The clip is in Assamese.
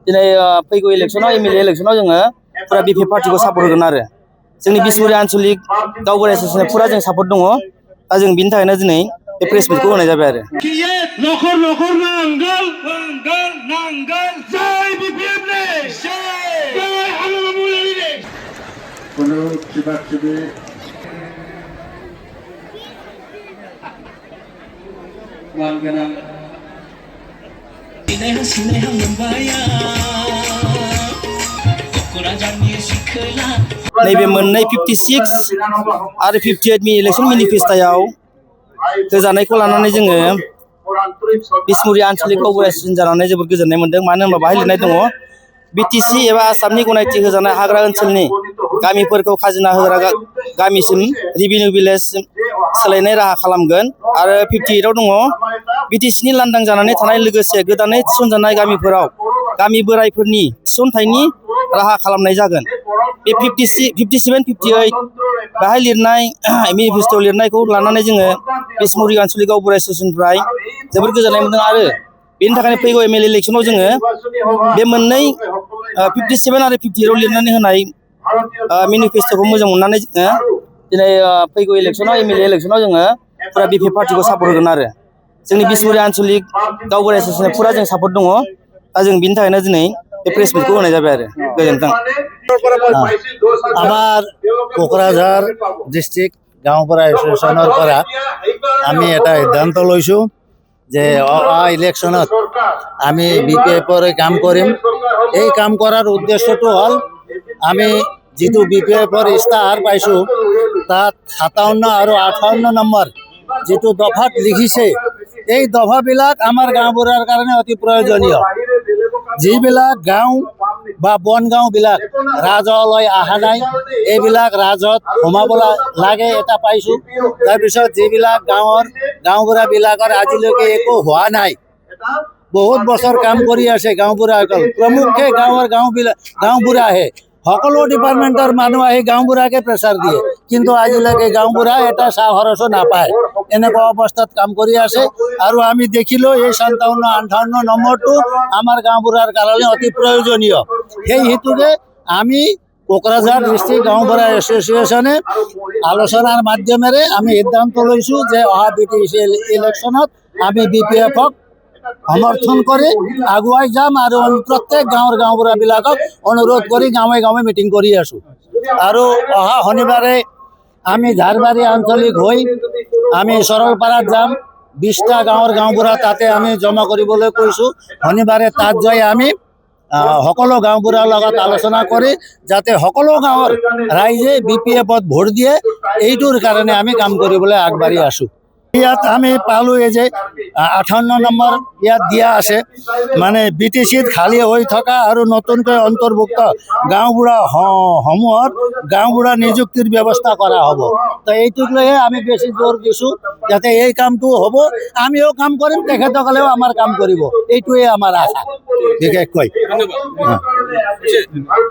दिनै फैगौ इलेक्सनाव एमएलए इलेक्सनाव जोङो पुरा बिपि पार्टिखौ सापर्ट होगोन आरो जोंनि बिसमुरि आन्चलिक गावबुरा एसोसिएसना पुरा जों सापर्ट दङ दा जों बिनि थाखायनो दिनै बे प्रेस मिटखौ होनाय जाबाय आरो नखर नखर नांगोल नांगोल नांगोल जय बिपिएफले जय हालुवा मुलानि কোনো চিবাচিবি मानगोनां नैबे मोननै 56 आरो 58 नि इलेक्सन मेनिफेस्ट'आव होजानायखौ लानानै जोङो बिसमुरि आन्चलिक गावबुरा एसोसिएसन जानानै जोबोद गोजोननाय मोन्दों मानो होनबा बाहाय लिरनाय दङ बिटिसि एबा आसामनि गनायथि होजानाय हाग्रा ओनसोलनि गामिफोरखौ खाजोना होग्रा गामिसिम रेभिनिउ भिलेज सोलायनाय राहा खालामगोन आरो 58 आव दङ बिटिसिनि लांदां जानानै थानाय लोगोसे गोदानै थिसनजानाय गामिफोराव गामि बोराइफोरनि थिसनथायनि राहा खालामनाय जागोन बे 57 58 बाहाय लिरनाय मेनिफेस्ट'आव लिरनायखौ लानानै जोङो बिसमुरि आन्चलिक गावबुरा एसोसिएसननिफ्राय जोबोद गोजोननाय मोन्दों आरो बेनि थाखायनो फैगौ एमएलए इलेक्सनाव जोङो बे मोननै 57 आरो 58 आव लिरनानै होनाय मेनिफेस्ट'खौ मोजां मोननानै जोङो दिनै फैगौ इलेक्सनाव एमएलए इलेक्सनाव जोङो पुरा बिपि पार्टिखौ सापर्ट होगोन आरो जोंनि बिसमुरि आन्चलिक गावबुरा एसोसिएसना पुरा जों सापर्ट दङ दा जों बिनि थाखायनो दिनै बे प्रेस मिटखौ होनाय जाबाय आरो गोजोनथों আমার কোকৰাঝাৰ ডিস্ট্ৰিক্ট গাঁওবুঢ়া এছ'চিয়েশ্যনৰ পৰা আমি এটা সিদ্ধান্ত লৈছোঁ যে অহা ইলেকশ্যনত আমি বিপিএফৰ কাম কৰিম এই কাম কৰাৰ উদ্দেশ্যটো হ'ল আমি যিটো বিপিএফৰ ইস্তাহাৰ পাইছোঁ তাত 57 আৰু 58 নম্বৰ যিটো দফাত লিখিছে এই দফাবিলাক আমাৰ গাঁওবুঢ়াৰ কাৰণে অতি প্ৰয়োজনীয় যিবিলাক গাঁও বা বন গাঁওবিলাক ৰাজহলৈ অহা নাই এইবিলাক ৰাজহত সোমাব লাগে এটা পাইছোঁ তাৰপিছত যিবিলাক গাঁওবুঢ়াবিলাকৰ আজিলৈকে একো হোৱা নাই বহুত বছৰ কাম কৰি আছে গাঁওবুঢ়াসকল প্ৰমুখ্যে গাঁওবুঢ়াহে সকলো ডিপাৰ্টমেণ্টৰ মানুহ আহি গাঁওবুঢ়াকে প্ৰেছাৰ দিয়ে কিন্তু আজিলৈকে গাঁওবুঢ়া এটা চাহ খৰচো নাপায় এনেকুৱা অৱস্থাত কাম কৰি আছে আৰু আমি দেখিলোঁ এই 57-58 নম্বৰটো আমাৰ গাঁওবুঢ়াৰ কাৰণে অতি প্ৰয়োজনীয় সেই হেতুকে আমি কোকৰাঝাৰ ডিস্ট্ৰিক্ট গাঁওবুঢ়া এছ'চিয়েশ্যনে আলোচনাৰ মাধ্যমেৰে আমি সিদ্ধান্ত লৈছোঁ যে অহা বিটিচি ইলেকশ্যনত আমি বিপিএফক সমৰ্থন কৰি আগুৱাই যাম আৰু প্ৰত্যেক গাঁওবুঢ়াবিলাকক অনুৰোধ কৰি গাঁৱে গাঁৱে মিটিং কৰি আছোঁ আৰু অহা শনিবাৰে আমি ঝাৰবাৰী আঞ্চলিক হৈ আমি সৰলপাৰাত যাম 20টা গাঁওবুঢ়া তাতে আমি জমা কৰিবলৈ কৈছোঁ শনিবাৰে তাত যাই আমি সকলো গাঁওবুঢ়াৰ লগত আলোচনা কৰি যাতে সকলো গাঁৱৰ ৰাইজে বিপিএফত ভোট দিয়ে এইটোৰ কাৰণে আমি কাম কৰিবলৈ আগবাঢ়ি আছোঁ ইয়াত আমি পালোঁ যে 58 নম্বৰ ইয়াত দিয়া আছে মানে বিটিচিত খালী হৈ থকা আৰু নতুনকৈ অন্তৰ্ভুক্ত গাঁওবুঢ়া সমূহত গাঁওবুঢ়া নিযুক্তিৰ ব্যৱস্থা কৰা হ'ব তো এইটোক লৈহে আমি বেছি জোৰ দিছোঁ যাতে এই কামটো হ'ব আমিও কাম কৰিম তেখেতসকলেও আমাৰ কাম কৰিব এইটোৱে আমাৰ আশা বিশেষকৈ